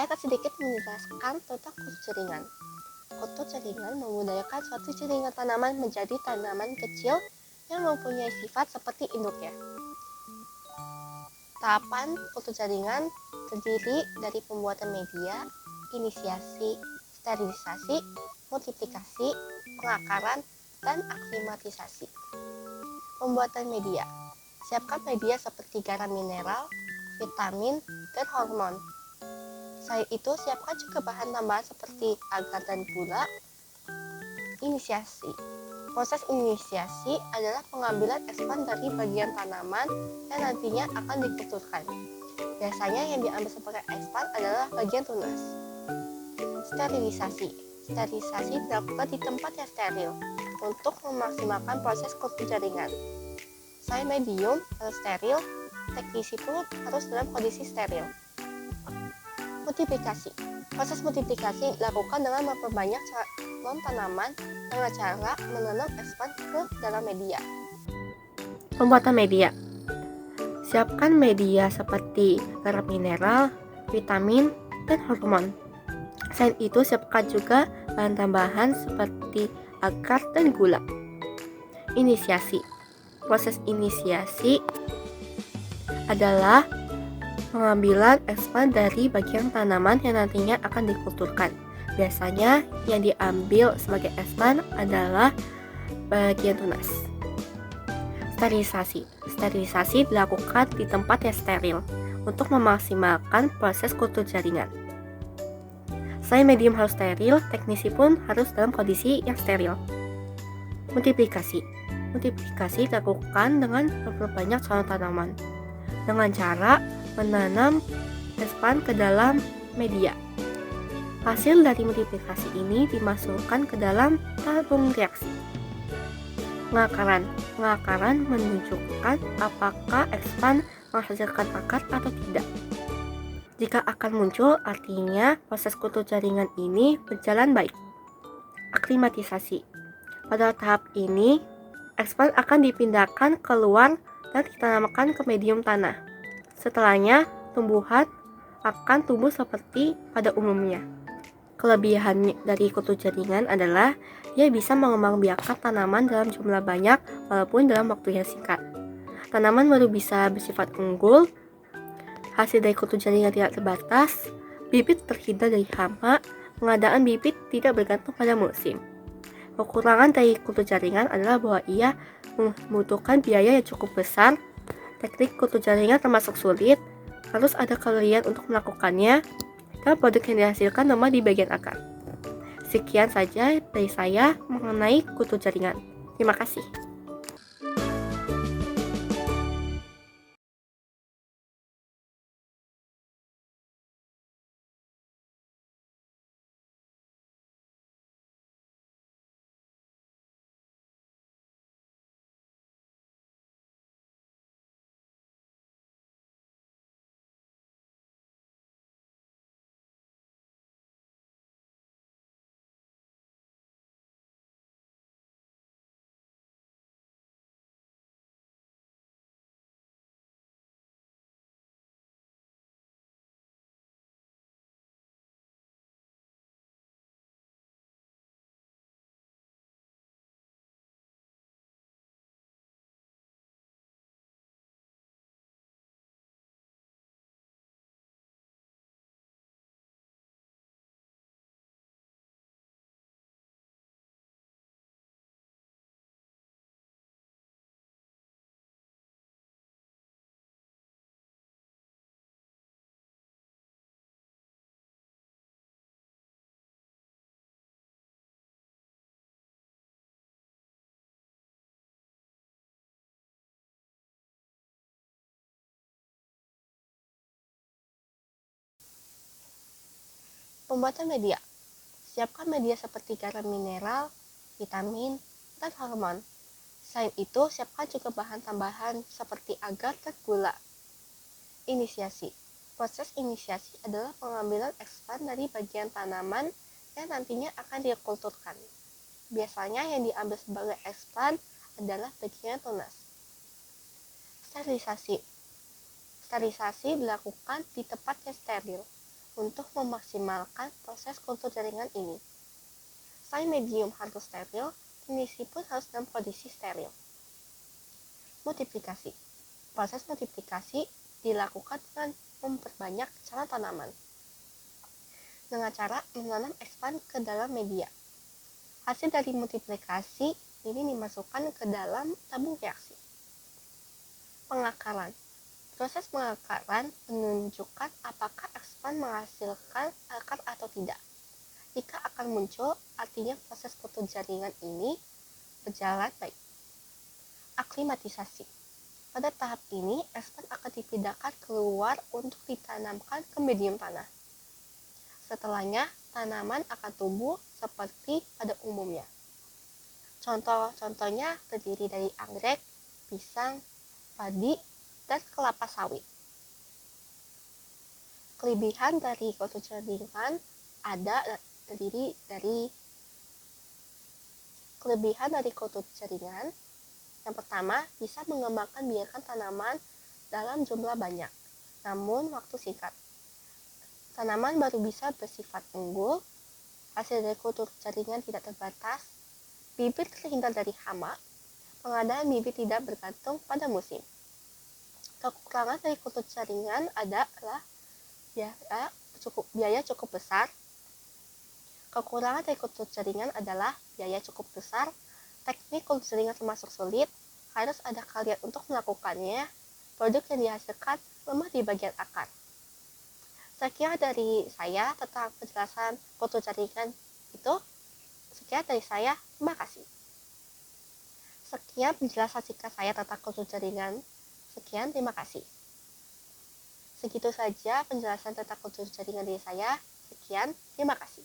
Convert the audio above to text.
Saya akan sedikit menjelaskan tentang kultur jaringan. Kultur jaringan membudayakan suatu jaringan tanaman menjadi tanaman kecil yang mempunyai sifat seperti induknya. Tahapan kultur jaringan terdiri dari pembuatan media, inisiasi, sterilisasi, multiplikasi, pengakaran, dan aklimatisasi. Pembuatan media. Siapkan media seperti garam mineral, vitamin, dan hormon. Selain itu, siapkan juga bahan tambahan seperti agar dan gula. Inisiasi. Proses inisiasi adalah pengambilan ekspan dari bagian tanaman yang nantinya akan dikulturkan. Biasanya yang diambil sebagai ekspan adalah bagian tunas. Sterilisasi. Sterilisasi dilakukan di tempat yang steril untuk memaksimalkan proses kultur jaringan. Selain medium harus steril, teknisi pun harus dalam kondisi steril. Multiplikasi. Proses multiplikasi dilakukan dengan memperbanyak calon tanaman dengan cara menanam ekspan ke dalam media. Pembuatan media. Siapkan media seperti garam mineral, vitamin, dan hormon. Selain itu, siapkan juga bahan tambahan seperti agar dan gula. Inisiasi. Proses inisiasi adalah pengambilan ekspan dari bagian tanaman yang nantinya akan dikulturkan. Biasanya yang diambil sebagai ekspan adalah bagian tunas. Sterilisasi. Sterilisasi dilakukan di tempat yang steril untuk memaksimalkan proses kultur jaringan. Selain medium harus steril, teknisi pun harus dalam kondisi yang steril. Multiplikasi. Multiplikasi dilakukan dengan memperbanyak calon tanaman dengan cara menanam ekspan ke dalam media. Hasil dari multiplikasi ini dimasukkan ke dalam tabung reaksi. Pengakaran. Pengakaran menunjukkan apakah ekspan menghasilkan akar atau tidak. Jika akar muncul, artinya proses kultur jaringan ini berjalan baik. Aklimatisasi. Pada tahap ini, ekspan akan dipindahkan keluar dan ditanamkan ke medium tanah. Setelahnya, tumbuhan akan tumbuh seperti pada umumnya. Kelebihan dari kultur jaringan adalah dia bisa mengembangbiakan tanaman dalam jumlah banyak walaupun dalam waktu yang singkat. Tanaman baru bisa bersifat unggul, hasil dari kultur jaringan tidak terbatas, bibit terhindar dari hama, pengadaan bibit tidak bergantung pada musim. Kekurangan dari kultur jaringan adalah bahwa ia membutuhkan biaya yang cukup besar. Teknik kultur jaringan termasuk sulit, harus ada keahlian untuk melakukannya, dan produk yang dihasilkan lemah di bagian akar. Sekian saja dari saya mengenai kultur jaringan. Terima kasih. Pembuatan media. Siapkan media seperti garam mineral, vitamin, dan hormon. Selain itu, siapkan juga bahan tambahan seperti agar dan gula. Inisiasi. Proses inisiasi adalah pengambilan ekspan dari bagian tanaman yang nantinya akan dikulturkan. Biasanya yang diambil sebagai ekspan adalah bagian tunas. Sterilisasi. Sterilisasi dilakukan di tempat yang steril untuk memaksimalkan proses kultur jaringan ini. Selain medium harus steril, teknisi pun harus dalam kondisi steril. Multiplikasi. Proses multiplikasi dilakukan dengan memperbanyak calon tanaman dengan cara menanam expand ke dalam media. Hasil dari multiplikasi ini dimasukkan ke dalam tabung reaksi. Pengakaran. Proses pengakaran menunjukkan apakah expand menghasilkan akar atau tidak. Jika akan muncul, artinya proses kultur jaringan ini berjalan baik. Aklimatisasi. Pada tahap ini, expand akan dipindahkan keluar untuk ditanamkan ke medium tanah. Setelahnya, tanaman akan tumbuh seperti pada umumnya. Contoh-contohnya terdiri dari anggrek, pisang, padi, dan kelapa sawit. Kelebihan dari kultur jaringan terdiri dari kelebihan dari kultur jaringan. Yang pertama, bisa mengembangkan biarkan tanaman dalam jumlah banyak, namun waktu singkat. Tanaman baru bisa bersifat unggul, hasil dari kultur jaringan tidak terbatas, bibit terhindar dari hama, pengadaan bibit tidak bergantung pada musim. Kekurangan dari kultur jaringan adalah biaya cukup besar. Kekurangan dari kultur jaringan adalah biaya cukup besar, teknik kultur jaringan termasuk sulit, harus ada keahlian untuk melakukannya, produk yang dihasilkan lemah di bagian akar. Sekian dari saya tentang penjelasan kultur jaringan itu. Sekian dari saya, terima kasih. Sekian penjelasan singkat saya tentang kultur jaringan. Sekian, terima kasih. Segitu saja penjelasan tentang kultur jaringan dari saya. Sekian, terima kasih.